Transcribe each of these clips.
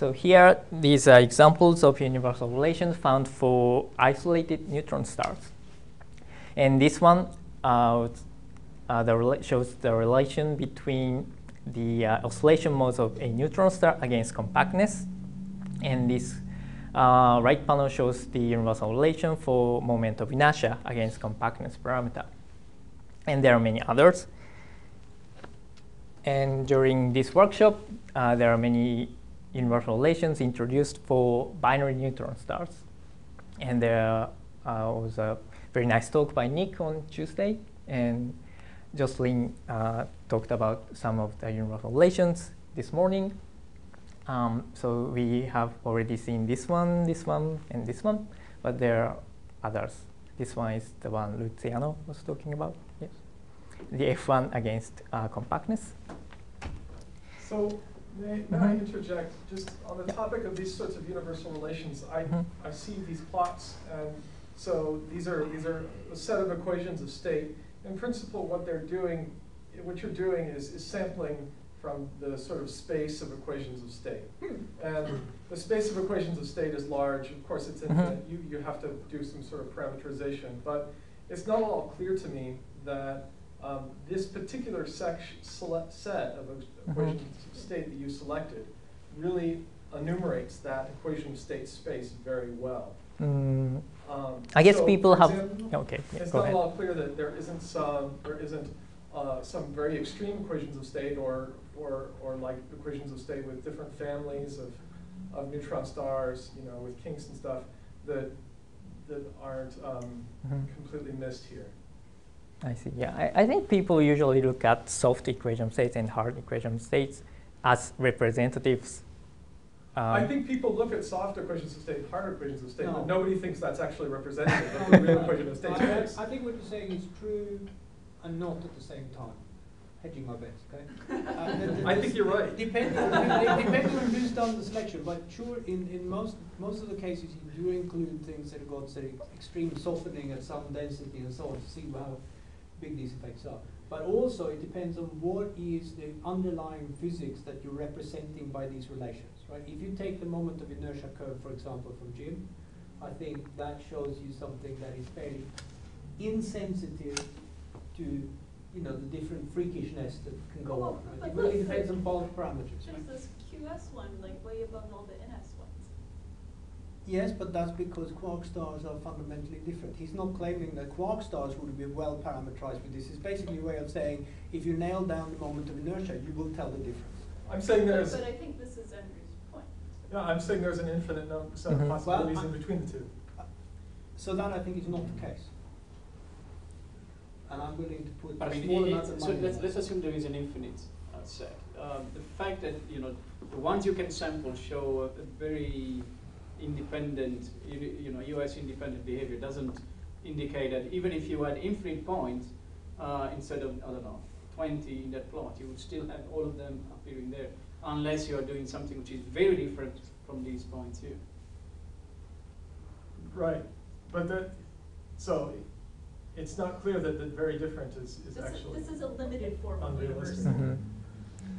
So here, these are examples of universal relations found for isolated neutron stars. And this one shows the relation between the oscillation modes of a neutron star against compactness. And this right panel shows the universal relation for moment of inertia against compactness parameter. And there are many others. And during this workshop, there are many universal relations introduced for binary neutron stars. And there was a very nice talk by Nick on Tuesday. And Jocelyn talked about some of the universal relations this morning. So we have already seen this one, and this one. But there are others. This one is the one Luciano was talking about. Yes. The F1 against compactness. So may I interject just on the topic of these sorts of universal relations? I see these plots, and so these are a set of equations of state. In principle, what you're doing is sampling from the sort of space of equations of state. And the space of equations of state is large. Of course, it's infinite. You have to do some sort of parameterization. But it's not at all clear to me that this particular set of equations of state that you selected really enumerates that equation of state space very well. I guess so people have. Example, okay, yeah, it's go not ahead. at all clear that there isn't some very extreme equations of state or like equations of state with different families of neutron stars, with kinks and stuff that aren't completely missed here. I see. Yeah, I think people usually look at soft equation of states and hard equation of states as representatives. I think people look at soft equations of state, hard equations of state, but nobody thinks that's actually representative of the real equation of state space. I think what you're saying is true and not at the same time. Hedging my bets, okay? I think you're right. Depending on who's done the selection, but sure, in most of the cases, you do include things that have got, say, extreme softening at some density and so on to see how big these effects are. But also, it depends on what is the underlying physics that you're representing by these relations, right? If you take the moment of inertia curve, for example, from Jim, I think that shows you something that is fairly insensitive to the different freakishness that can go on. Right? It really depends on both parameters. There's this QS one, like way above all the NS ones. Yes, but that's because quark stars are fundamentally different. He's not claiming that quark stars would be well parameterized with this. It's basically a way of saying, if you nail down the moment of inertia, you will tell the difference. I'm saying there's... But I think this is Andrew's point. Yeah, I'm saying there's an infinite set of possibilities in between the two. So that, I think, is not the case. And I'm willing to put I mean, small amounts of money. so let's assume there is an infinite set. The fact that the ones you can sample show a very independent, US independent behavior doesn't indicate that even if you had infinite points instead of 20 in that plot, you would still have all of them appearing there, unless you are doing something which is very different from these points here. Right, but it's not clear that the very different is actually This is a limited form of unrealistic. universal.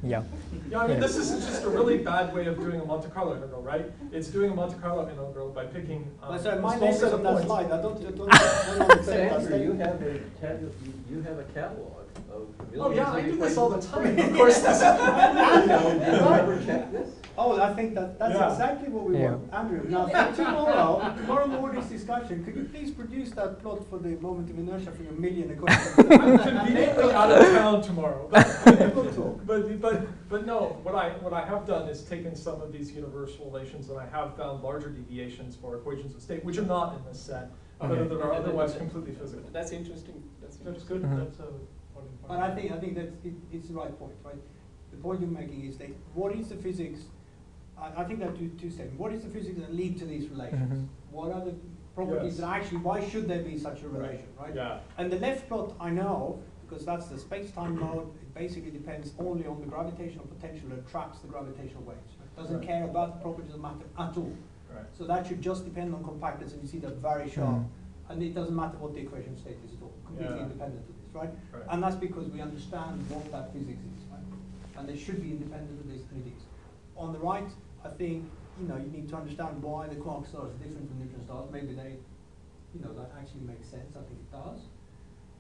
Yeah. Yeah, I mean, this is just a really bad way of doing a Monte Carlo integral, right? It's doing a Monte Carlo integral by picking a my small name set is of on that points. slide. I don't But Andrew, you have a catalog of millions Oh yeah, I of do this all the equations. time. Of course, this is. Did you ever check this? Oh, I think that's Yeah. exactly what we want. Andrew, now tomorrow morning's discussion, could you please produce that plot for the moment of inertia for your million equations? I'm conveniently out of town tomorrow. We'll talk. But no, what I have done is taken some of these universal relations and I have found larger deviations for equations of state, which are not in this set, but that are otherwise completely physical. That's interesting. That's That's good. That's what I'm But I think that it's the right point, right? The point you're making is that what is the physics? I think there are two statements. What is the physics that lead to these relations? What are the properties that actually? Why should there be such a relation, right? Yeah. And the left plot I know because that's the space-time mode. It basically depends only on the gravitational potential that attracts the gravitational waves. It doesn't care about the properties of matter at all. Right. So that should just depend on compactness, and you see that very sharp. And it doesn't matter what the equation state is at all, completely independent of this, right? And that's because we understand what that physics is, right? And they should be independent of this, and it is. On the right, I think, you know, you need to understand why the quark stars are different from neutron stars. Maybe they, you know, that actually makes sense. I think it does.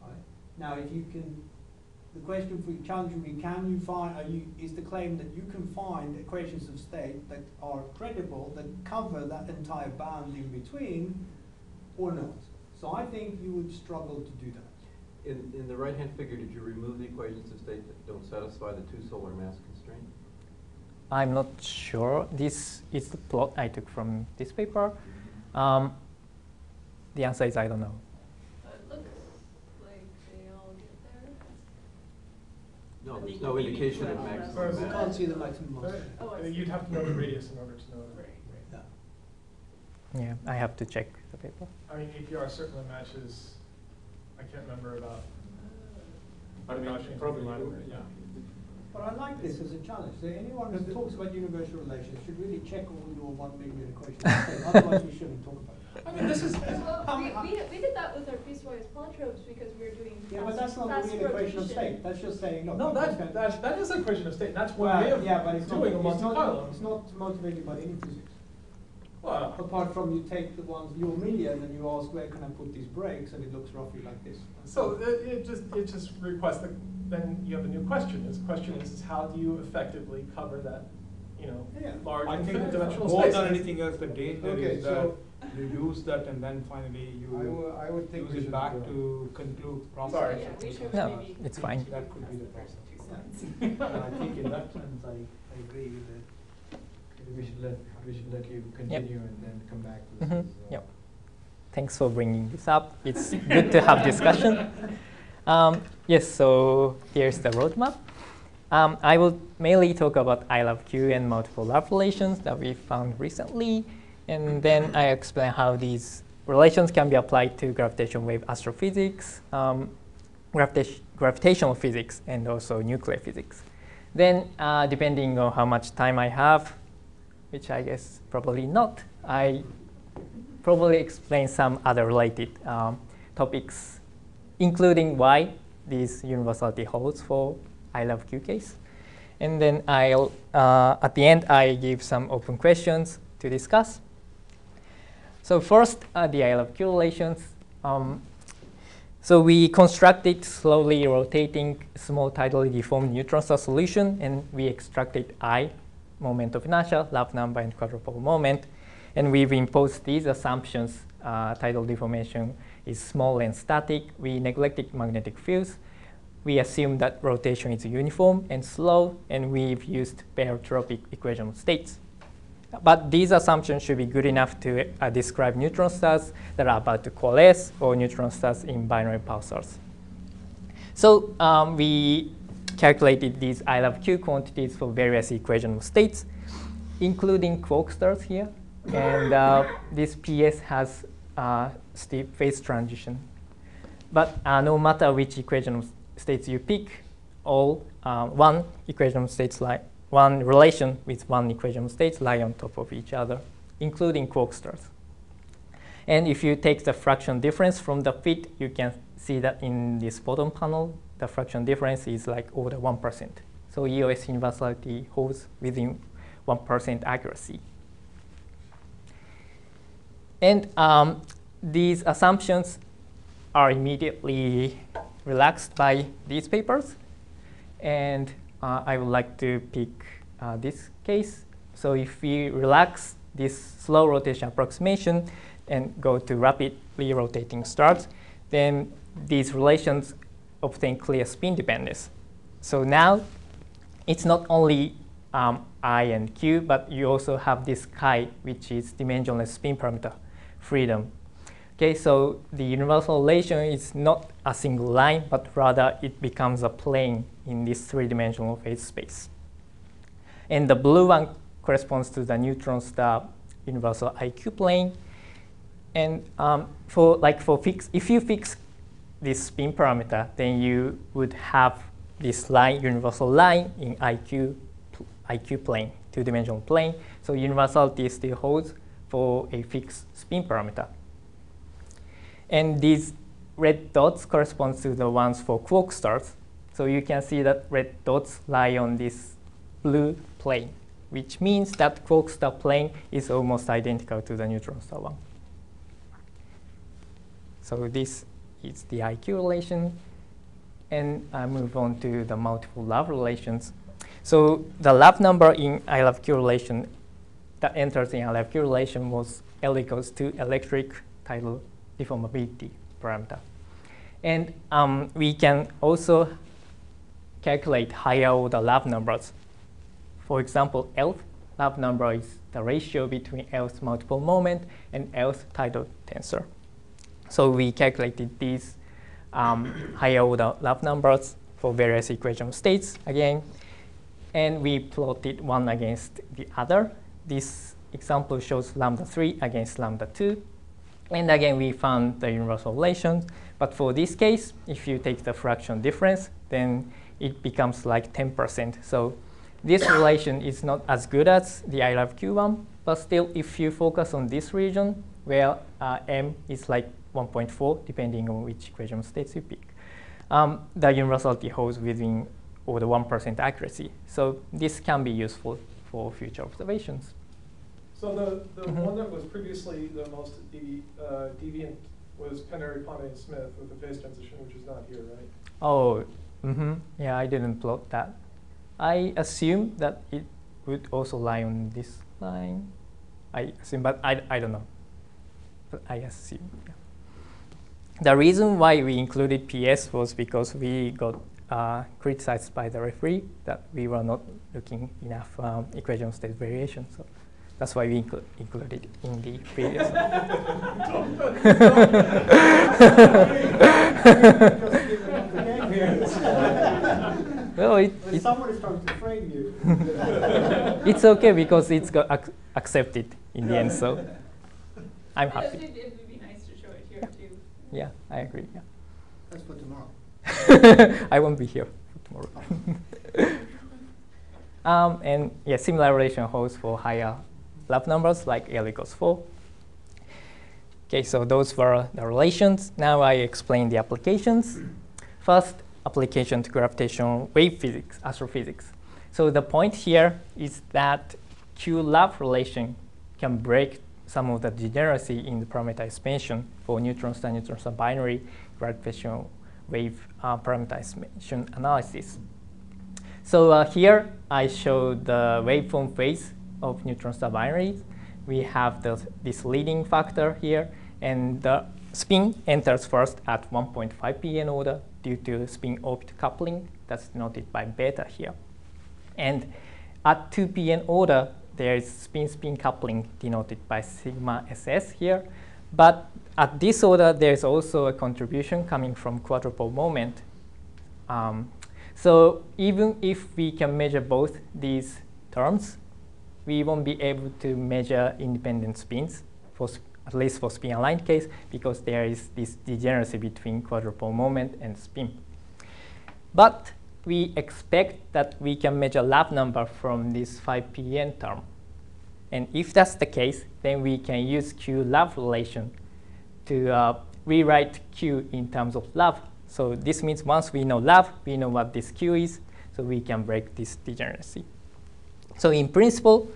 Right? Now, if you can, the question for you, challenging me, can you find, is the claim that you can find equations of state that are credible, that cover that entire band in between, or not? So I think you would struggle to do that. In the right-hand figure, did you remove the equations of state that don't satisfy the two solar mass constraint? I'm not sure. This is the plot I took from this paper. The answer is I don't know. It looks like they all get there. No, there's no indication of maximum You mass. can't see the maximum mass. Oh, I see. You'd have to know the radius in order to know that. Right. Yeah. Yeah, I have to check the paper. I mean, APR certainly matches, I can't remember about. I mean, Gaussian probably, library, yeah. But I like this as a challenge. So anyone who talks about universal relations should really check all your 1 million equations. Otherwise, we shouldn't talk about it. I mean, this is, Well, we did that with our piecewise polytropes because we were doing Yeah, but that's not fast really an equation of rotation. state. That's just saying, look. no, you can- that is an equation of state. That's one way Well, of yeah, but it's not, doing a it's, Monte Carlo. it's not motivated by any physics. Well, Apart from you take the ones, your million, and you ask where can I put these brakes, and it looks roughly like this. so it just requests that then you have a new question. This question is how do you effectively cover that, you know, Yeah. large I think infinite dimensional more space? than anything else, the danger Okay, is so- that you use that and then finally you I would think use we it should back go. to conclude Sorry. process. Yeah, we should No, maybe. it's fine. That could be the process. I think in that sense, I agree with it. We should let you continue and then come back to this. Mhm, yep. Thanks for bringing this up. It's good to have discussion. Yes, so here's the roadmap. I will mainly talk about I love Q and multiple love relations that we found recently, and then I explain how these relations can be applied to gravitational wave astrophysics, gravitational physics, and also nuclear physics. Then, depending on how much time I have, which I guess probably not, I probably explain some other related topics, including why this universality holds for I love Q case. And then I'll, at the end, I give some open questions to discuss. So first, the I love Q relations. So we constructed slowly rotating small tidally deformed neutron star solution, and we extracted I, moment of inertia, love number, and quadrupole moment. And we've imposed these assumptions. Tidal deformation is small and static. We neglected magnetic fields. We assume that rotation is uniform and slow, and we've used barotropic equation of states. But these assumptions should be good enough to describe neutron stars that are about to coalesce or neutron stars in binary pulsars. So we calculated these I love Q quantities for various equation of states, including quark stars here. And this PS has steep phase transition. But no matter which equation of states you pick, all one equation of states one relation with one equation of states lie on top of each other, including quark stars. And if you take the fraction difference from the fit, you can see that in this bottom panel, the fraction difference is like order 1%. So EOS universality holds within 1% accuracy. And these assumptions are immediately relaxed by these papers. And I would like to pick this case. So if we relax this slow rotation approximation and go to rapidly rotating stars, then these relations obtain clear spin dependence. So now it's not only I and Q, but you also have this chi, which is dimensionless spin parameter freedom. Okay, so the universal relation is not a single line, but rather it becomes a plane in this three-dimensional phase space. And the blue one corresponds to the neutron star universal IQ plane. And if you fix this spin parameter, then you would have this line, universal line in IQ plane, two-dimensional plane. So universality still holds for a fixed spin parameter. And these red dots correspond to the ones for quark stars. So you can see that red dots lie on this blue plane, which means that quark star plane is almost identical to the neutron star one. So this is the IQ relation. And I move on to the multiple love relations. So the love number in I love Q relation that enters in I love Q relation was L equals to electric tidal deformability parameter. And we can also calculate higher order love numbers. For example, L's love number is the ratio between L's multiple moment and L's tidal tensor. So we calculated these higher order love numbers for various equation states again, and we plotted one against the other. This example shows lambda 3 against lambda 2. And again, we found the universal relations. But for this case, if you take the fraction difference, then it becomes like 10%. So this relation is not as good as the I love Q one, but still, if you focus on this region where m is like 1.4, depending on which equation states you pick, the universality holds within or the 1% accuracy. So this can be useful for future observations. So the one that was previously the most deviant was Penary, Pane, and Smith with the phase transition, which is not here, right? Oh, yeah, I didn't plot that. I assume that it would also lie on this line. I assume, but I don't know. But I assume. Yeah. The reason why we included PS was because we got criticized by the referee that we were not looking enough equation state variation. So that's why we included it in the previous. Well, someone is trying to frame you. It's okay because it's got accepted in the end. So I'm happy. It would be nice to show it here too. Yeah, I agree. Yeah. That's for tomorrow. I won't be here for tomorrow. And yeah, similar relation holds for higher love numbers like L equals 4. Okay, so those were the relations. Now I explain the applications. First, application to gravitational wave physics, astrophysics. So the point here is that Q-love relation can break some of the degeneracy in the parameter expansion for neutron-star binary gravitational wave parameter expansion analysis. So here I show the waveform phase of neutron-star binaries. We have this leading factor here, and the spin enters first at 1.5 pn order due to spin-orbit coupling that's denoted by beta here. And at 2 pn order, there is spin-spin coupling denoted by sigma ss here. But at this order, there's also a contribution coming from quadrupole moment. So even if we can measure both these terms, we won't be able to measure independent spins, at least for spin-aligned case, because there is this degeneracy between quadrupole moment and spin. But we expect that we can measure love number from this 5 pn term. And if that's the case, then we can use Q-love relation to rewrite Q in terms of love. So this means once we know love, we know what this Q is, so we can break this degeneracy. So in principle,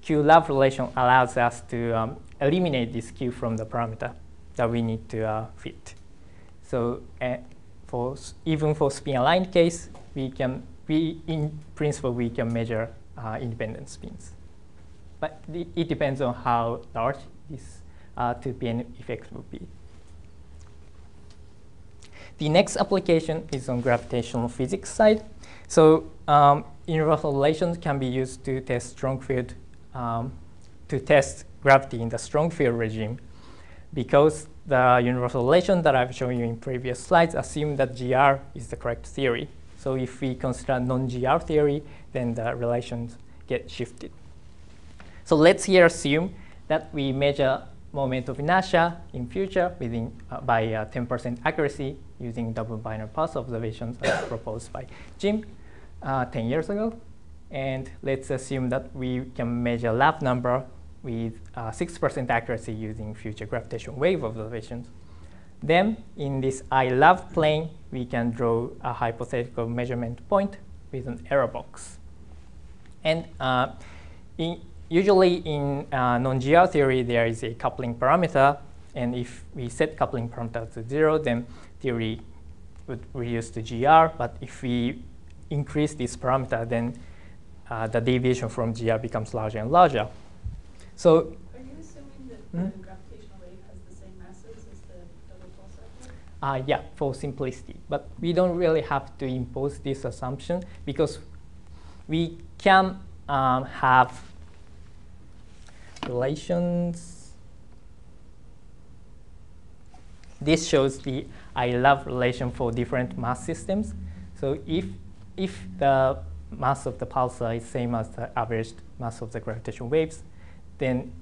Q-love relation allows us to eliminate this Q from the parameter that we need to fit. So even for spin-aligned case, in principle, we can measure independent spins. But it depends on how large this 2pn effect will be. The next application is on gravitational physics side. So universal relations can be used to test strong field, to test gravity in the strong field regime, because the universal relation that I've shown you in previous slides assume that GR is the correct theory. So if we consider non-GR theory, then the relations get shifted. So let's here assume that we measure moment of inertia in future by 10% accuracy using double binary pulse observations as proposed by Jim 10 years ago. And let's assume that we can measure love number with 6% accuracy using future gravitational wave observations. Then in this I love plane, we can draw a hypothetical measurement point with an error box. And Usually in non-GR theory, there is a coupling parameter, and if we set coupling parameter to 0, then theory would reduce to GR. But if we increase this parameter, then the deviation from GR becomes larger and larger. So, Are you assuming that the gravitational wave has the same masses as the double pulsar? yeah, for simplicity. But we don't really have to impose this assumption because we can have relations. This shows the I love relation for different mass systems. So if the mass of the pulsar is same as the average mass of the gravitational waves, then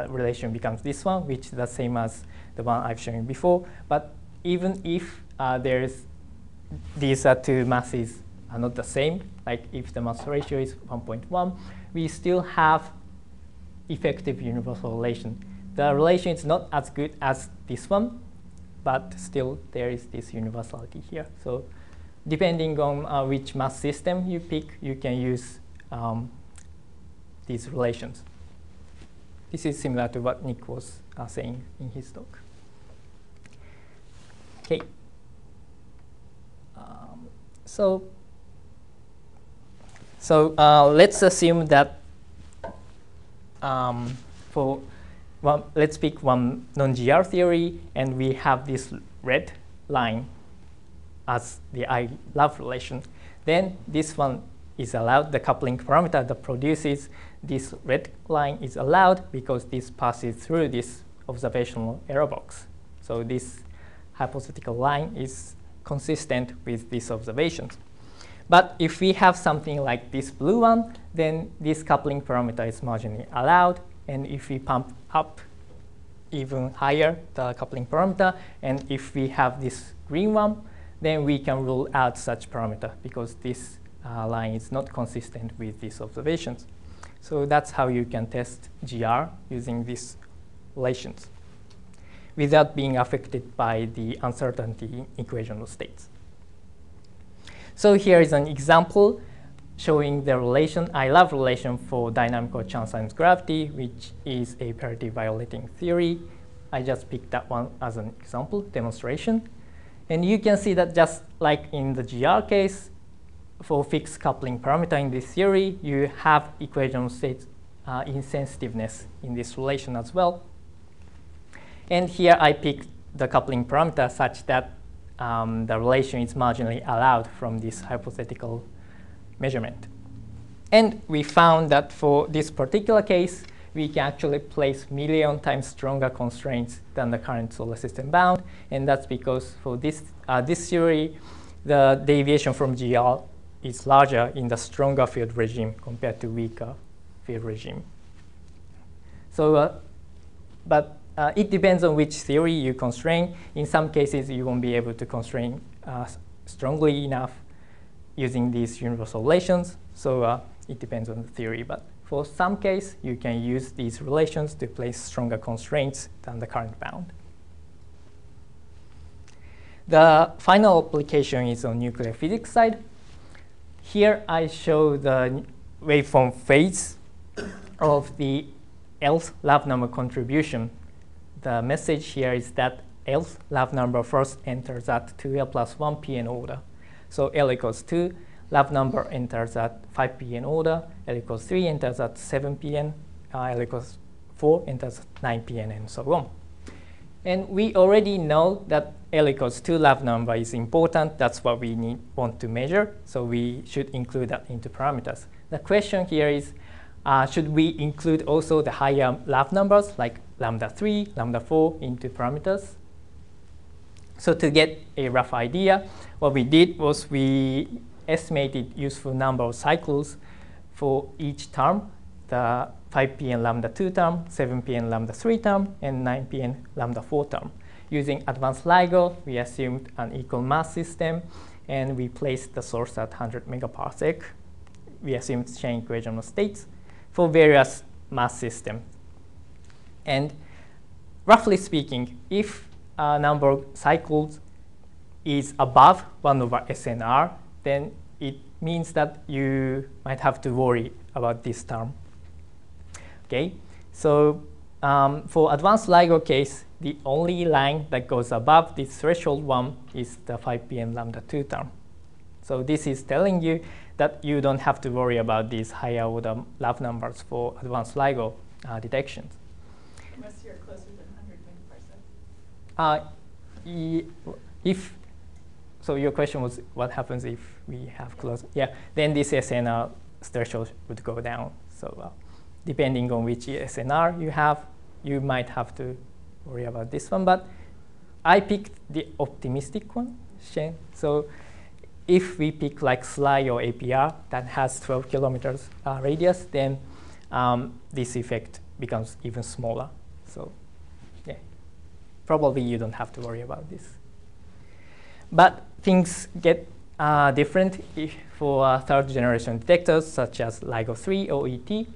relation becomes this one, which is the same as the one I've shown before. But even if these two masses are not the same, like if the mass ratio is 1.1, we still have effective universal relation. The relation is not as good as this one, but still there is this universality here. So depending on which mass system you pick, you can use these relations. This is similar to what Nick was saying in his talk. Okay. So let's assume that let's pick one non-GR theory, and we have this red line as the I love relation. Then this one is allowed. The coupling parameter that produces this red line is allowed because this passes through this observational error box. So this hypothetical line is consistent with these observations. But if we have something like this blue one, then this coupling parameter is marginally allowed. And if we pump up even higher the coupling parameter, and if we have this green one, then we can rule out such parameter because this line is not consistent with these observations. So that's how you can test GR using these relations without being affected by the uncertainty in equational states. So here is an example showing the relation, I love relation for dynamical Chern-Simons gravity, which is a parity violating theory. I just picked that one as an example demonstration. And you can see that just like in the GR case, for fixed coupling parameter in this theory, you have equational state insensitiveness in this relation as well. And here I picked the coupling parameter such that the relation is marginally allowed from this hypothetical measurement. And we found that for this particular case, we can actually place million times stronger constraints than the current solar system bound. And that's because for this theory, the deviation from GR is larger in the stronger field regime compared to weaker field regime. So, it depends on which theory you constrain. In some cases, you won't be able to constrain strongly enough using these universal relations. So it depends on the theory. But for some case, you can use these relations to place stronger constraints than the current bound. The final application is on nuclear physics side. Here I show the waveform phase of the L's lab number contribution. The message here is that L's lab number first enters at 2L plus 1 pn order. So L equals 2, lab number enters at 5 pn order, L equals 3 enters at 7 pn, L equals 4 enters at 9 pn, and so on. And we already know that L equals 2 lab number is important. That's what we want to measure. So we should include that into parameters. The question here is, should we include also the higher lab numbers like lambda 3, lambda 4 into parameters? So to get a rough idea, what we did was we estimated useful number of cycles for each term, the 5 pn lambda 2 term, 7 pn lambda 3 term, and 9 pn lambda 4 term. Using advanced LIGO, we assumed an equal mass system, and we placed the source at 100 megaparsec. We assumed chain equational states for various mass systems. And roughly speaking, if a number of cycles is above 1 over SNR, then it means that you might have to worry about this term. Okay, so for advanced LIGO case, the only line that goes above this threshold one is the 5 p.m. lambda 2 term. So this is telling you that you don't have to worry about these higher order lab numbers for advanced LIGO detections. Unless you're closer than 100 megaparsec. So your question was what happens if we have close? Yeah, then this SNR threshold would go down. So depending on which SNR you have, you might have to worry about this one. But I picked the optimistic one, Shen. So if we pick like SLI or APR that has 12 kilometers radius, then this effect becomes even smaller. So yeah, probably you don't have to worry about this. But things get different for third generation detectors such as LIGO 3 or ET.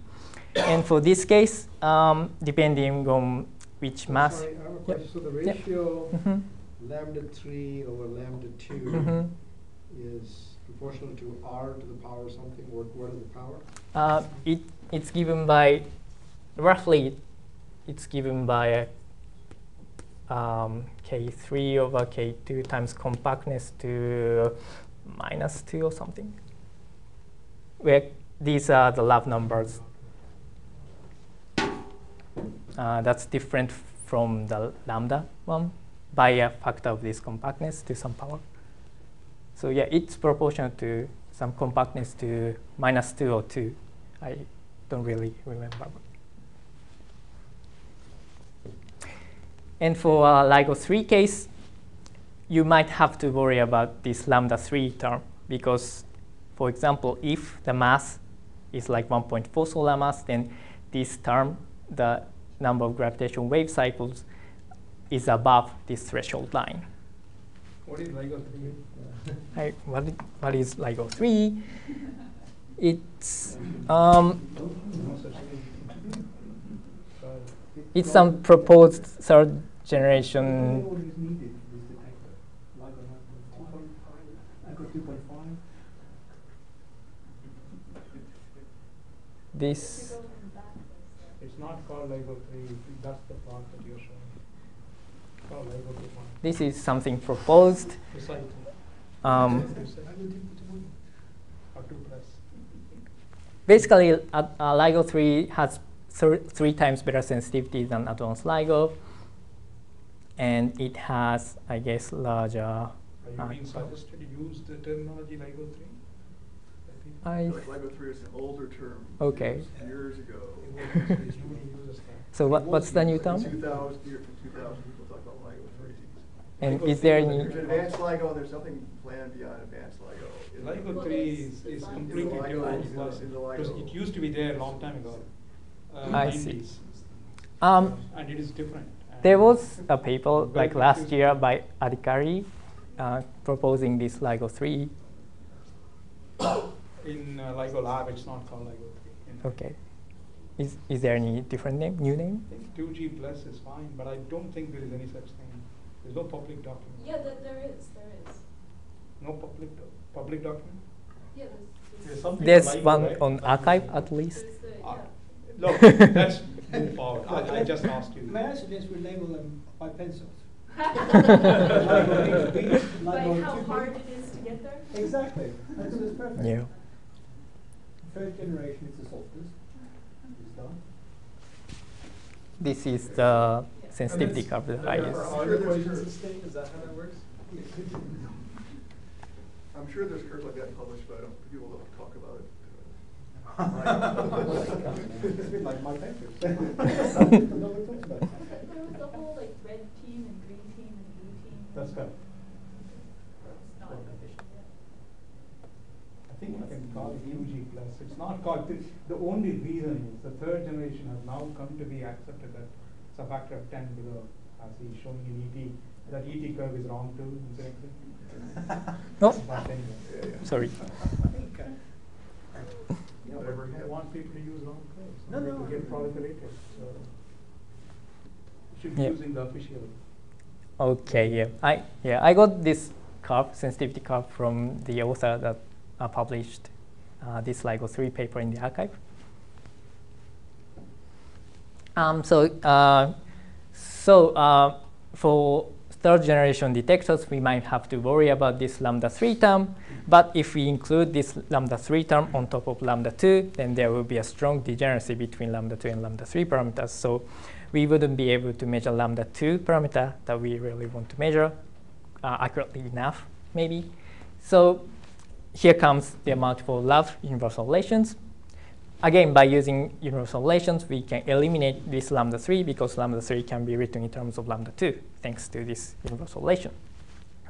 And for this case, depending on which mass. Sorry, I have a question. So the ratio lambda 3 over lambda 2 is proportional to R to the power something, or what is the power? It's given by, roughly, it's given by K3 over K2 times compactness to -2 or something. Where these are the lab numbers. That's different from the lambda one by a factor of this compactness to some power. So yeah, it's proportional to some compactness to -2 or 2. I don't really remember. And for LIGO 3 case, you might have to worry about this lambda 3 term because, for example, if the mass is like 1.4 solar mass, then this term, the number of gravitational wave cycles, is above this threshold line. What is LIGO 3? What is LIGO 3? It's it's some proposed third generation. What is needed is detector. LIGO 2.5. This. It's not called LIGO 3. That's the plot that you're showing. It's called LIGO 2.5. This is something proposed. Precisely. LIGO 2.1 or 2 plus. Basically, LIGO 3 has 3 times better sensitivity than advanced LIGO, and it has, I guess, larger. Are you being suggested to use the terminology LIGO 3? I like LIGO 3 is an older term. Okay. Used years ago. So what's the new term? 2000, year from 2000, people talk about LIGO 3. And is there any? There's advanced LIGO, there's nothing planned beyond advanced LIGO. LIGO 3 is completely different. Because it used to be there a long time ago. I see. 90s. And it is different. There was a paper like last year by Adhikari proposing this LIGO 3. In LIGO Lab, it's not called LIGO 3. Okay. Is there any different name, new name? I think 2G plus is fine, but I don't think there is any such thing. There's no public document. Yeah, there is. No public document? Yeah, There's LIGO, one right? on archive at least. there's the, Look, let's move forward. I just asked you. May I suggest we label them by pencils? By how hard it is to get there? Exactly. That's perfect. Yeah. Third generation is the softest. It's done. This is the sensitivity curve that I There use. are other equations in state, is that how that works? I'm sure there's curves like that published, but I don't, people don't talk about it. It's a bit like my papers. There was the whole like red team and green team and blue team. That's correct. It's not official yet. I think you can call it 2G plus. It's not called. The only reason is the third generation has now come to be accepted that it's a factor of 10 below, as he's showing in ET. That ET curve is wrong too, incidentally. No, But anyway. sorry. I think. Yeah, but I want people to use wrong curves. No, People no. get proliferated. So you should be Yeah. using the official. Okay, yeah. I got this curve, sensitivity curve, from the author that published this LIGO 3 paper in the archive. For third generation detectors, we might have to worry about this lambda 3 term. But if we include this lambda 3 term on top of lambda 2, then there will be a strong degeneracy between lambda 2 and lambda 3 parameters. So we wouldn't be able to measure lambda 2 parameter that we really want to measure accurately enough, maybe. So here comes the multiple love universal relations. Again, by using universal relations, we can eliminate this lambda 3 because lambda 3 can be written in terms of lambda 2 thanks to this universal relation.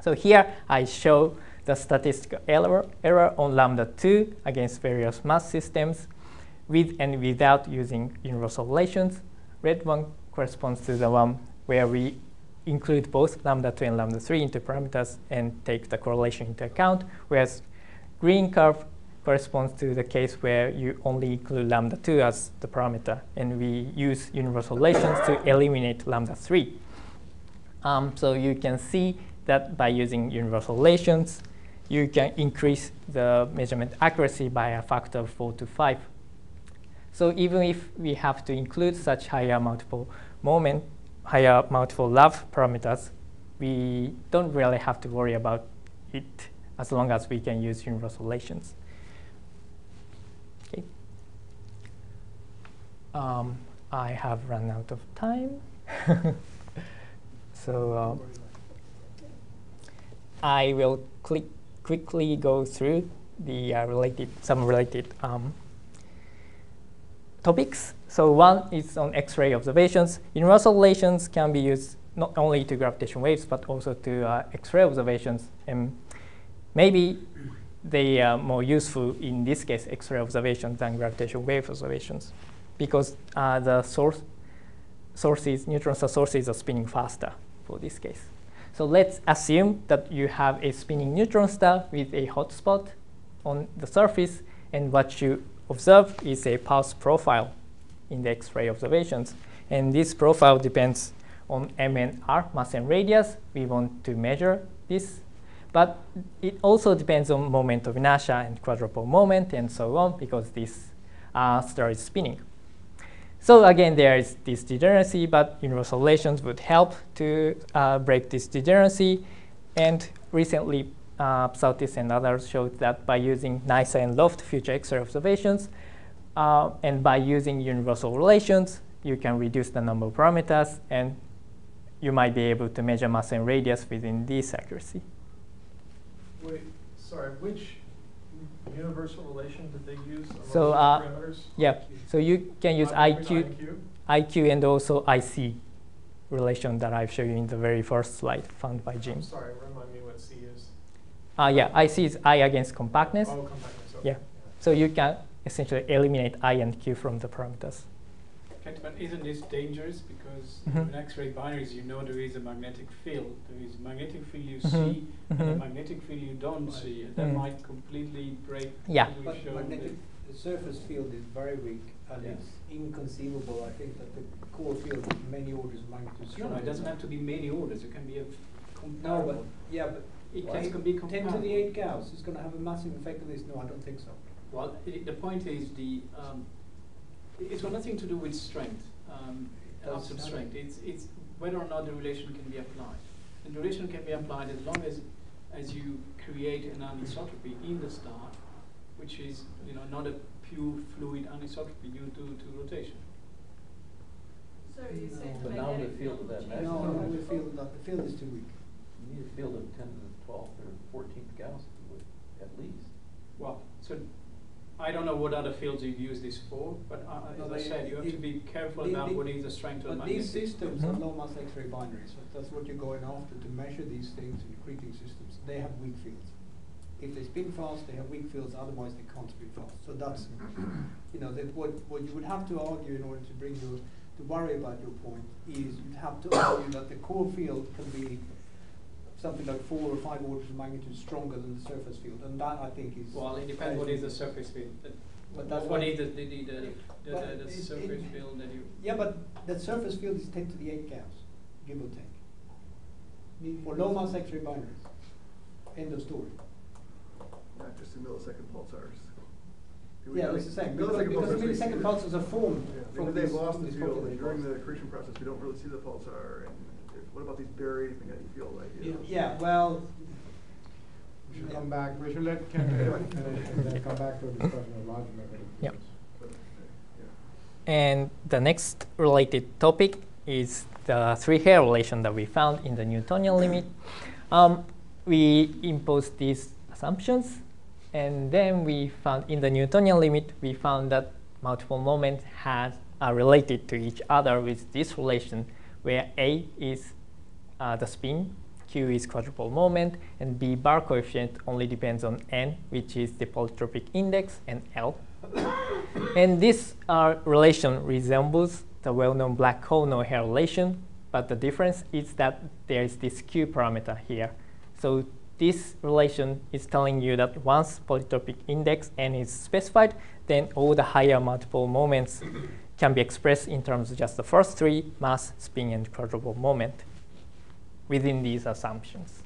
So here I show the statistical error on lambda 2 against various mass systems with and without using universal relations. Red one corresponds to the one where we include both lambda 2 and lambda 3 into parameters and take the correlation into account, whereas green curve corresponds to the case where you only include lambda 2 as the parameter, and we use universal relations to eliminate lambda 3. So you can see that by using universal relations, you can increase the measurement accuracy by a factor of 4 to 5. So even if we have to include such higher multiple love parameters, we don't really have to worry about it as long as we can use universal relations. Okay. I have run out of time. So I will quickly go through the some related topics. So one is on X-ray observations. Universal relations can be used not only to gravitational waves, but also to X-ray observations. And maybe they are more useful in this case, X-ray observations, than gravitational wave observations, because the neutron star sources are spinning faster for this case. So let's assume that you have a spinning neutron star with a hot spot on the surface, and what you observe is a pulse profile in the X-ray observations. And this profile depends on M and R, mass and radius. We want to measure this. But it also depends on moment of inertia and quadrupole moment and so on, because this star is spinning. So again, there is this degeneracy, but universal relations would help to break this degeneracy. And recently, Psautis and others showed that by using NISA and LOFT future X-ray observations, and by using universal relations, you can reduce the number of parameters, and you might be able to measure mass and radius within this accuracy. Wait, sorry, which universal relation did they use? So parameters? yeah, so you can use IQ and also IC relation that I've shown you in the very first slide found by Jim. I'm sorry, remind me what C is. Yeah, IC is I against compactness. Oh, compactness. Okay. Yeah, so you can essentially eliminate I and Q from the parameters. Okay, but isn't this dangerous? Because in X-ray binaries, you know there is a magnetic field. There is a magnetic field you see, and a magnetic field you don't see. And that might completely break. Yeah. But the surface field is very weak, and it's inconceivable, I think, that the core field is many orders of magnitude stronger. No, it doesn't have to be many orders. It can be a No, but it can be 10 to the 8 Gauss is going to have a massive effect on this. No, I don't think so. Well, the point is it's got nothing to do with strength, absolute strength. It's whether or not the relation can be applied. And the relation can be applied as long as you create an anisotropy in the star, which is not a pure fluid anisotropy due to rotation. So you say But now the field of that mass. No, the field is too weak. You need a field of 10 to the 12th or 14th Gauss, at least. Well, so I don't know what other fields you've used this for, but as I said, you have to be careful about what is the strength of the But magnetic. these systems are low mass X-ray binaries. So that's what you're going after to measure these things in accreting systems. They have weak fields. If they spin fast, they have weak fields. Otherwise, they can't spin fast. So that's what you would have to argue in order to bring you to worry about your point is you'd have to argue that the core field can be something like 4 or 5 orders of magnitude stronger than the surface field, and that I think is. Well, it depends what is the surface field. But that's what what is the surface field that you. Yeah, but the surface field is 10 to the 8 Gauss, give or take. For low mass X-ray binaries. End of story. Not just a millisecond pulsars. Yeah, it's the same. Millisecond Because pulsars, millisecond pulsars are formed from because they've these- lost the these field, and populated during pulsars. the accretion process, we don't really see the pulsar, and what about these buried, we got you feel like, you know? Yeah, well, We should come back, we should let Ken finish and then come back to a discussion of large magnetic Yep. fields. But, yeah. And the next related topic is the three-hair relation that we found in the Newtonian limit. We imposed these assumptions, and then we found in the Newtonian limit, we found that multiple moments are related to each other with this relation, where A is the spin, Q is quadrupole moment, and B bar coefficient only depends on N, which is the polytropic index, and L. And this relation resembles the well-known black hole no-hair relation, but the difference is that there is this Q parameter here. So this relation is telling you that once polytropic index N is specified, then all the higher multiple moments can be expressed in terms of just the first three, mass, spin, and quadrupole moment within these assumptions.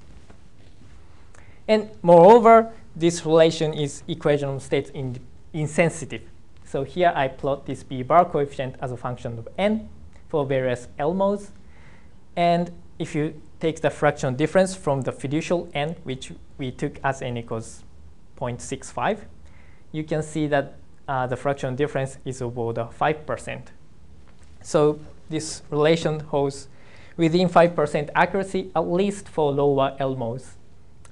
And moreover, this relation is equation of states insensitive. So here I plot this B bar coefficient as a function of N for various L modes. And if you take the fractional difference from the fiducial N, which we took as N equals 0.65, you can see that the fractional difference is about 5%. So this relation holds within 5% accuracy, at least for lower L modes.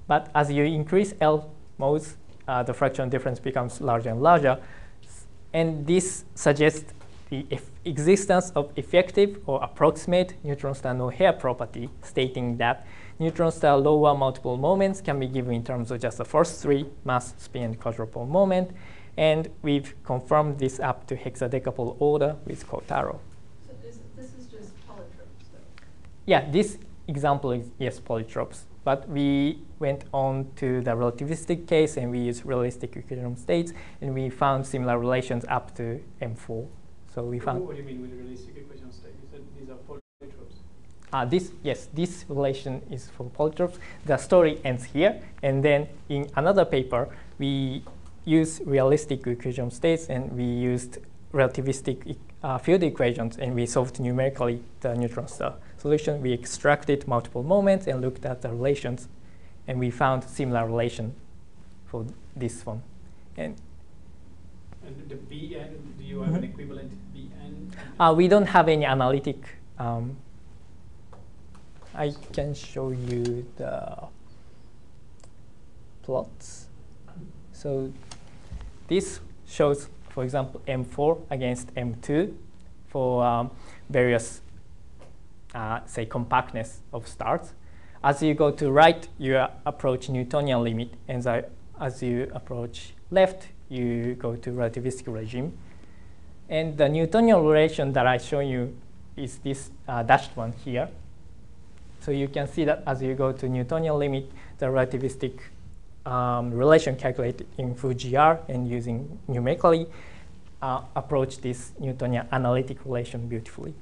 But as you increase L modes, the fractional difference becomes larger and larger. And this suggests the existence of effective or approximate neutron star no-hair property, stating that neutron star lower multiple moments can be given in terms of just the first three, mass, spin, and quadrupole moment. And we've confirmed this up to hexadecapole order with Kotaro. So this is just polytropes, though? Yeah, this example is, yes, polytropes. But we went on to the relativistic case, and we used realistic equilibrium states, and we found similar relations up to M4. So we found. What do you mean with realistic equation state? You said these are polytropes. This relation is for polytropes. The story ends here, and then in another paper, we used realistic equilibrium states, and we used relativistic field equations, and we solved numerically the neutron star solution. We extracted multiple moments and looked at the relations, and we found similar relation for this one. And the Bn, do you have an equivalent Bn? we don't have any analytic. I can show you the plots. So this shows, for example, M4 against M2 for various, say, compactness of stars. As you go to right, you approach Newtonian limit, and as you approach left, you go to relativistic regime. And the Newtonian relation that I show you is this dashed one here. So you can see that as you go to Newtonian limit, the relativistic relation calculated in full GR and using numerically approach this Newtonian analytic relation beautifully.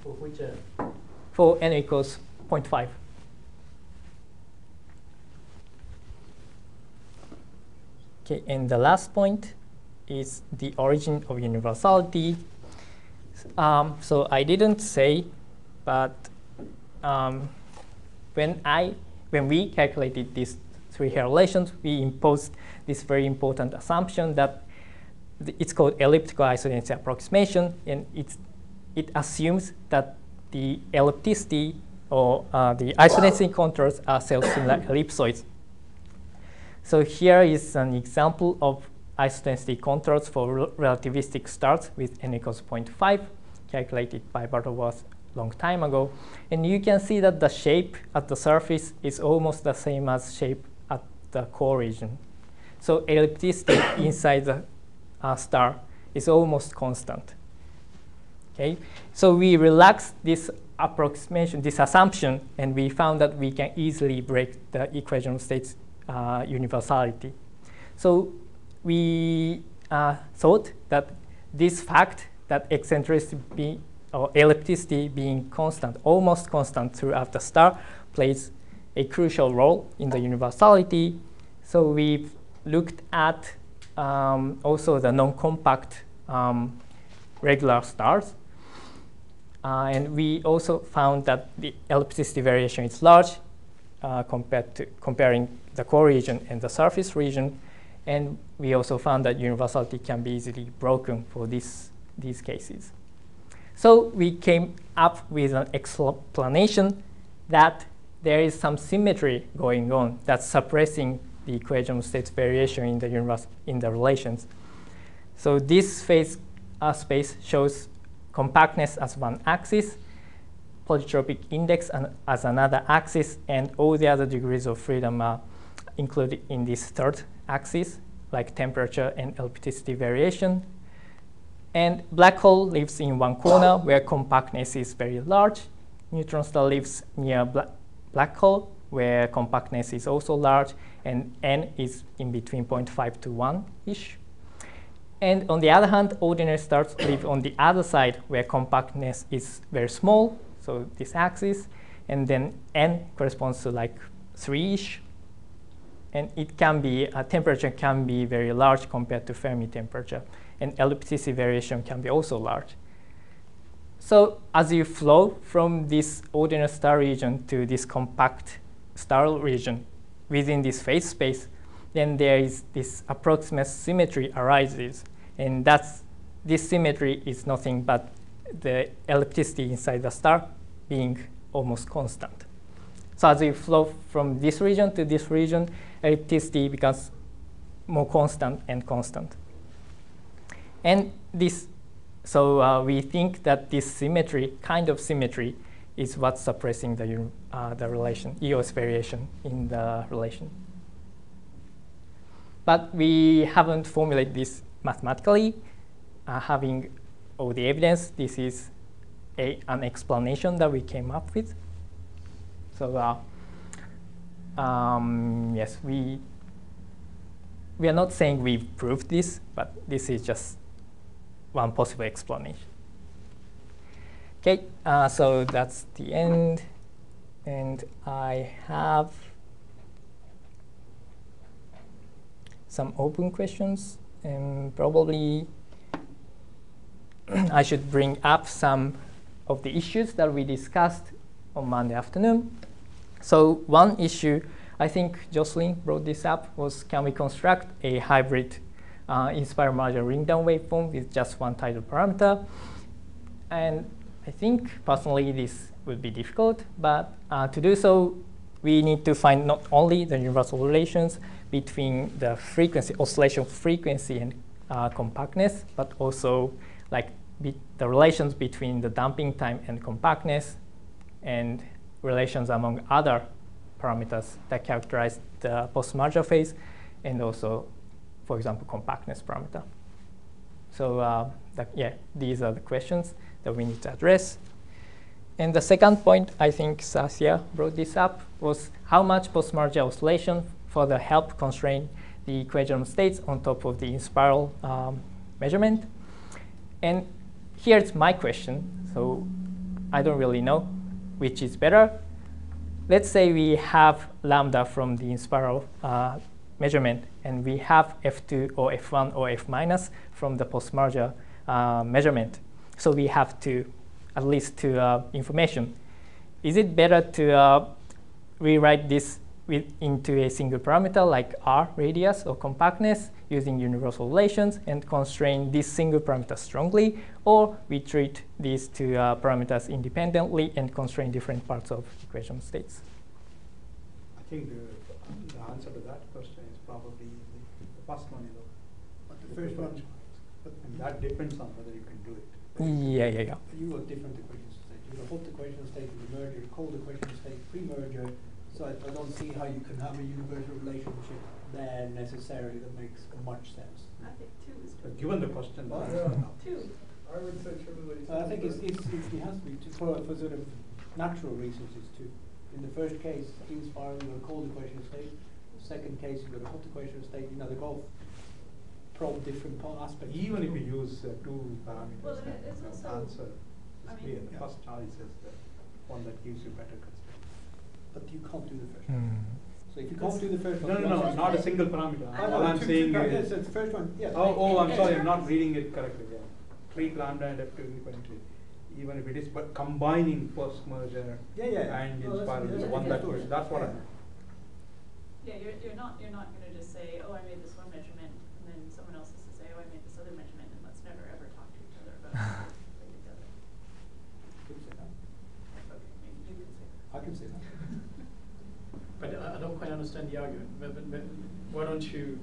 For which For N equals 0.5. Okay, and the last point is the origin of universality. So I didn't say, but when we calculated these three-hair relations, we imposed this very important assumption that it's called elliptical isodensity approximation, and it assumes that the ellipticity or the isodensity contours are self-similar ellipsoids. So here is an example of isodensity contours for relativistic stars with N equals 0.5, calculated by Butterworth long time ago. And you can see that the shape at the surface is almost the same as shape at the core region. So ellipticity inside the star is almost constant. Okay, so we relaxed this approximation, this assumption, and we found that we can easily break the equation of states universality. So we thought that this fact that eccentricity or ellipticity being constant, almost constant throughout the star, plays a crucial role in the universality. So we've looked at also the non-compact regular stars. And we also found that the ellipticity variation is large comparing the core region and the surface region. And we also found that universality can be easily broken for these cases. So we came up with an explanation that there is some symmetry going on that's suppressing the equation of states variation in the universe in the relations. So this phase space shows compactness as one axis, polytropic index as another axis, and all the other degrees of freedom are included in this third axis, like temperature and ellipticity variation. And black hole lives in one corner where compactness is very large. Neutron star lives near black hole where compactness is also large, and n is in between 0.5 to 1-ish. And on the other hand, ordinary stars live on the other side where compactness is very small, so this axis, and then n corresponds to like 3-ish. And it can be, temperature can be very large compared to Fermi temperature, and ellipticity variation can be also large. So as you flow from this ordinary star region to this compact star region within this phase space, then there is this approximate symmetry arises. And this symmetry is nothing but the ellipticity inside the star being almost constant. So as you flow from this region to this region, ellipticity becomes more constant and constant. And this, so we think that this symmetry, kind of symmetry, is what's suppressing the relation, EOS variation in the relation. But we haven't formulated this mathematically. Having all the evidence, this is an explanation that we came up with. So yes, we are not saying we've proved this, but this is just one possible explanation. Okay, so that's the end. And I have some open questions, and probably I should bring up some of the issues that we discussed on Monday afternoon. So one issue, I think Jocelyn brought this up, was can we construct a hybrid inspiral marginal ring-down waveform with just one tidal parameter? And I think personally this would be difficult, but to do so, we need to find not only the universal relations between the frequency, oscillation frequency and compactness, but also like the relations between the damping time and compactness, and relations among other parameters that characterize the post-merger phase, and also, for example, compactness parameter. So yeah, these are the questions that we need to address. And the second point, I think Saskia brought this up, was how much post-merger oscillation further help constrain the equation of states on top of the inspiral measurement. And here's my question. So I don't really know which is better. Let's say we have lambda from the inspiral measurement, and we have F2 or F1 or F minus from the post-merger measurement. So we have at least two information. Is it better to rewrite this into a single parameter like R, radius, or compactness using universal relations and constrain this single parameter strongly, or we treat these two parameters independently and constrain different parts of equation states? I think the answer to that question is probably the first one, but the first one, and that depends on whether you can do it. Yeah. You have different equation state. You have a hot equation state in the merger, cold equation state pre-merger. So I don't see how you can have a universal relationship there necessarily that makes much sense. I think 2 is But given the question, two. I would say trivially. I think it has to be two, for sort of natural reasons. It's 2. In the first case, inspiral, you've got a cold equation state. The second case, you've got a hot equation state. You know, they both probe different aspects. even if you use two parameters, Well, it's the also, answer is clear. The first choice is the one that gives you better constraints. But you can't do the first. So if you can't do the first one. No, not a single parameter. All I'm saying is. So the first one, yes. Oh, I'm sorry, I'm not reading it correctly. Yeah. Treat lambda and F2 is equal to, even if it is, but combining first merger and in spiral is the one that was. That's what I meant. Yeah, you're not gonna just say, oh, I made this one measurement, and then someone else has to say, oh, I made this other measurement, and let's never ever talk to each other about it. Could say that. Okay, maybe you can say that. I can say that. But I don't quite understand the argument. But why don't you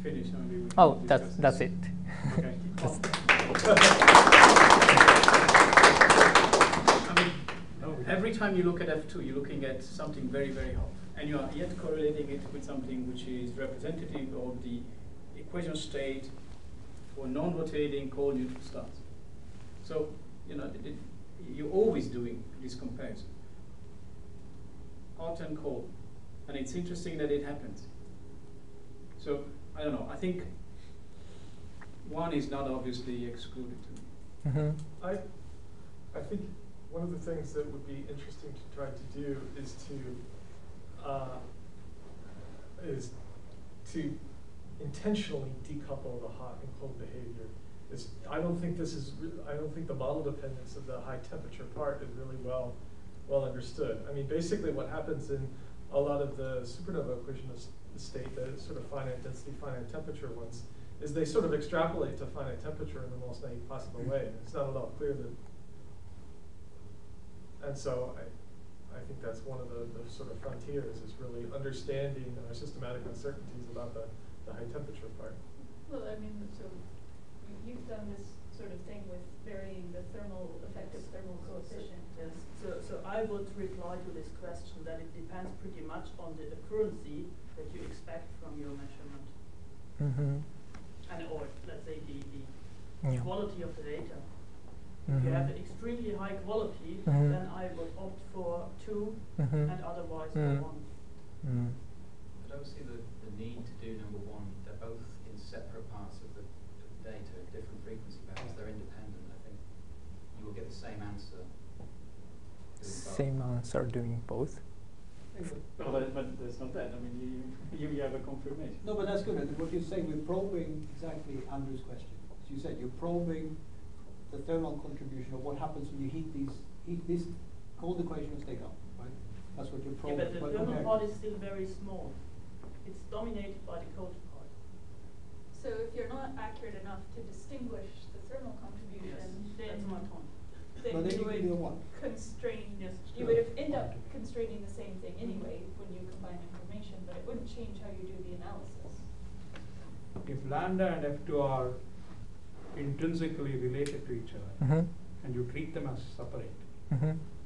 finish? Maybe we can Oh, discuss that's this. it. Okay. I mean, every time you look at F2, you're looking at something very, very hot. And you are yet correlating it with something which is representative of the equation state for non-rotating cold neutron stars. So, you're always doing this comparison. Hot and cold. And it's interesting that it happens. So, I don't know, I think one is not obviously excluded to me. I think one of the things that would be interesting to try to do is to intentionally decouple the hot and cold behavior. I don't think the model dependence of the high temperature part is really well understood. I mean, basically what happens in a lot of the supernova equation state, the sort of finite density, finite temperature ones, is they sort of extrapolate to finite temperature in the most naive possible way. It's not at all clear that, and so I think that's one of the sort of frontiers, is really understanding our systematic uncertainties about the high temperature part. Well, I mean, so you've done this sort of thing with varying the effective thermal coefficient. Yes. So I would reply to this question that it depends pretty much on the accuracy that you expect from your measurement, and or let's say the quality of the data. If you have an extremely high quality, then I would opt for 2 and otherwise for 1. I don't see the need to do number 1. They're both in separate parts of the data, different frequency bands. They're independent. I think you will get the same answer. Same answer doing both. Well, but that's not that. I mean, you have a confirmation. No, but that's good. And what you're saying, we're probing exactly Andrew's question. As you said, you're probing the thermal contribution of what happens when you heat this cold equation of state up, right? That's what you're probing. Yeah, but the thermal part is still very small. It's dominated by the cold part. So if you're not accurate enough to distinguish the thermal contribution, then that's my point. Then you would constrain. Yes, you would end up constraining the same thing anyway when you combine information, but it wouldn't change how you do the analysis. If lambda and F2 are intrinsically related to each other, and you treat them as separate,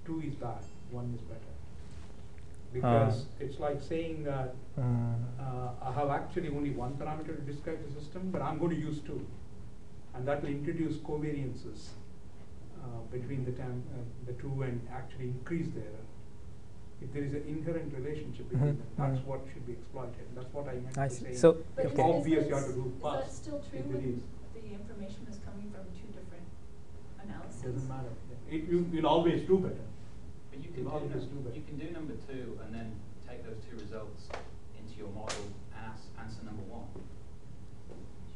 2 is bad, 1 is better. Because it's like saying that I have actually only one parameter to describe the system, but I'm going to use 2. And that will introduce covariances between the 2 and actually increase their. If there is an inherent relationship between them, that's what should be exploited. That's what I meant to say. So, it's obvious you have to do Is fast. that still true when the information is coming from 2 different analyses? Doesn't matter. You'll always do better. But you can do number 2 and then take those 2 results into your model and answer number 1.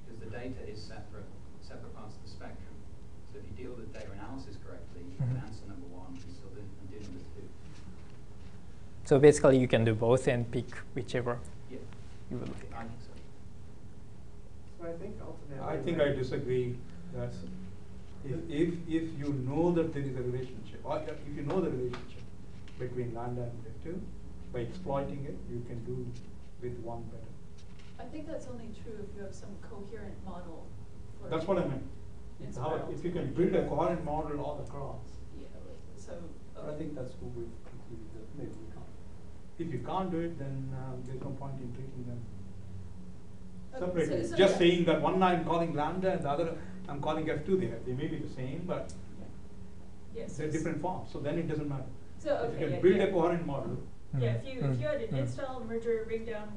Because the data is separate parts of the spectrum. So if you deal with data analysis correctly, you can answer number 1 and still do number 2. So basically you can do both and pick whichever you would like. I think so. So I think ultimately, I think I disagree. That if you know that there is a relationship, or if you know the relationship between lambda and F2, by exploiting it, you can do with 1 better. I think that's only true if you have some coherent model. That's what I meant. If you can build a coherent model all across. Yeah, so. But I think that's what we've concluded that maybe we can't. If you can't do it, then there's no point in treating them Okay, separately. so Just saying that one I'm calling lambda and the other I'm calling F2 there. They may be the same, but they're different forms. So then it doesn't matter. So if you can build a coherent model. Yeah, if you had an install, merger, ring down,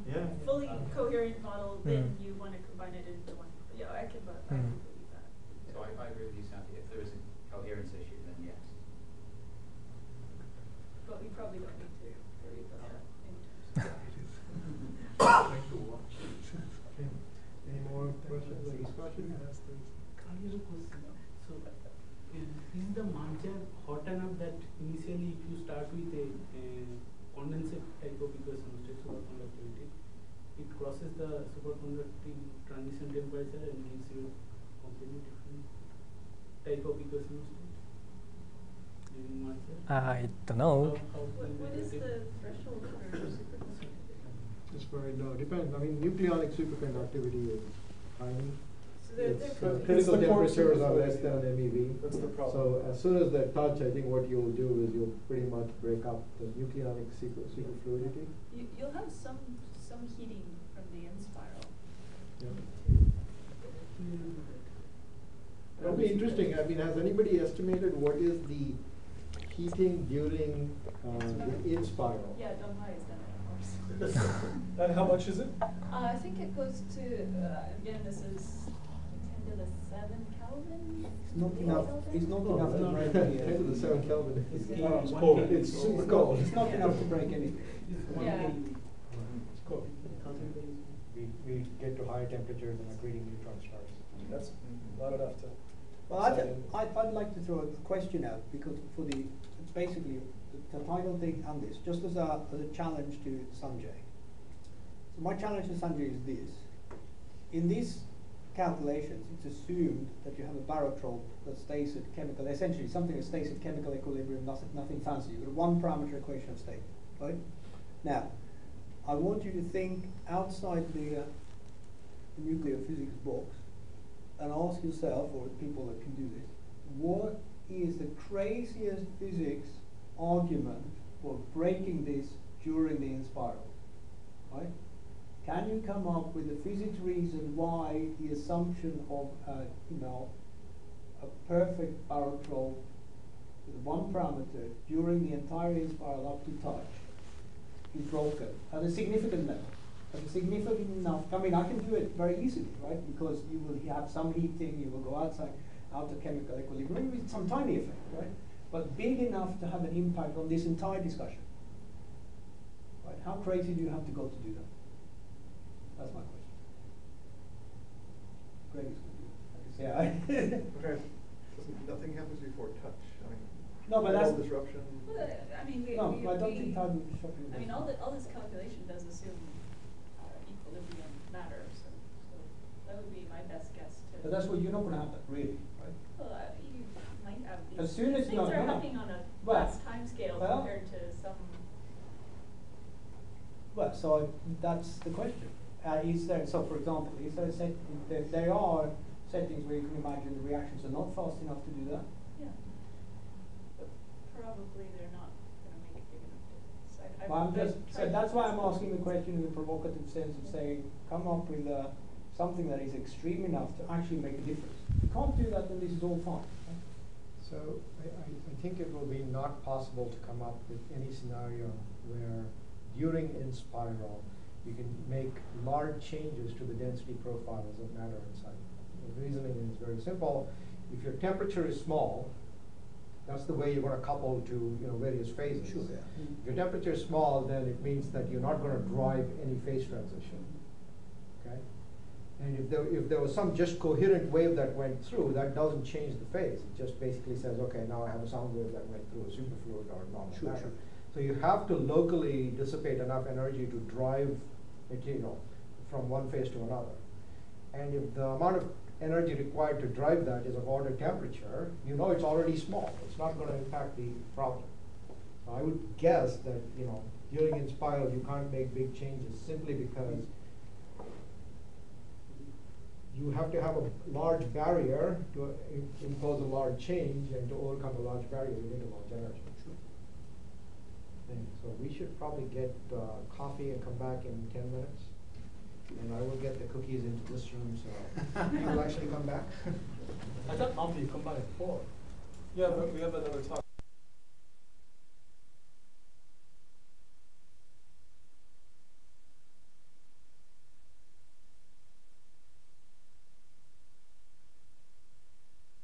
fully coherent model, then you want to combine it into one. Yeah, I can believe that. So I agree with you, Sandy. If there is a coherence issue, then yes. But we probably don't need to worry about that anytime soon. question? Carl, you have a question. So, is the Marcher hot enough that initially if you start with a condensate type of equation, superconductivity, it crosses the superconducting transition temperature and gives you a completely different type of equation during Marcher? I don't know. What is the threshold for superconductivity? It's very low. Depends. I mean, nucleonic superconductivity is tiny. So they're Critical the core temperatures are less superconductivity. than MeV. That's the problem. So as soon as they touch, I think what you'll do is you'll pretty much break up the nucleonic superfluidity. You'll have some heating from the end spiral. That'll be interesting. I mean, has anybody estimated what is the heating during the in spiral? Yeah, Dong Hai has done it, of course. And how much is it? I think it goes to, again, this is 10 to the 7 Kelvin? It's not enough. It's not enough to break 10 to the 7 Kelvin. It's cold. It's super cold. It's not enough to break anything. Yeah. It's cold. We get to higher temperatures and are creating neutron stars. That's not enough to. Well, I'd like to throw a question out because it's basically the title thing on this, just as a challenge to Sanjay. So my challenge to Sanjay is this. In these calculations, it's assumed that you have a barotrope that stays at chemical, essentially something that stays at chemical equilibrium, nothing fancy. You've got a one parameter equation of state, right? Now, I want you to think outside the nuclear physics box and ask yourself, or people that can do this, what is the craziest physics argument for breaking this during the in spiral, right? Can you come up with a physics reason why the assumption of a perfect barotrope with one parameter during the entire in spiral up to touch is broken at a significant level? At a significant enough, I mean, I can do it very easily, right? Because you will have some heating, you will go outside, out of chemical equilibrium, maybe some tiny effect, right? But big enough to have an impact on this entire discussion, right? How crazy do you have to go to do that? That's my question. Greg is going to do it. Okay. Nothing happens before touch. I mean, no, but that's disruption. Well, I mean, I don't think tidal disruption. I mean, all this calculation does assume equilibrium matter, so that would be my best guess too. But that's what you're not going to have that, really, right? Well, you might have these. As soon as things are happening on a fast time scale compared to some. Well, so that's the question. Is there, so for example, is there there are settings where you can imagine the reactions are not fast enough to do that? Yeah. But probably they're not going to make a big enough difference. Well, so that's why I'm asking the question in the provocative sense of saying, come up with something that is extreme enough to actually make a difference. If you can't do that, then this is all fine. Right? So I think it will be not possible to come up with any scenario where during in spiral you can make large changes to the density profiles of matter inside. The reasoning is very simple. If your temperature is small, that's the way you're going to couple to various phases. Sure, yeah. If your temperature is small, then it means that you're not going to drive any phase transition. Okay? And if there was some just coherent wave that went through, that doesn't change the phase. It just basically says, okay, now I have a sound wave that went through a superfluid or normal matter. Sure. So you have to locally dissipate enough energy to drive material from one phase to another. And if the amount of energy required to drive that is of order temperature, it's already small. It's not going to impact the problem. So I would guess that during in spiral you can't make big changes simply because you have to have a large barrier to impose a large change, and to overcome a large barrier you need a large energy. So we should probably get coffee and come back in 10 minutes. And I will get the cookies into this room, so you will actually come back. I thought after you come back at 4. Yeah, but we have another talk.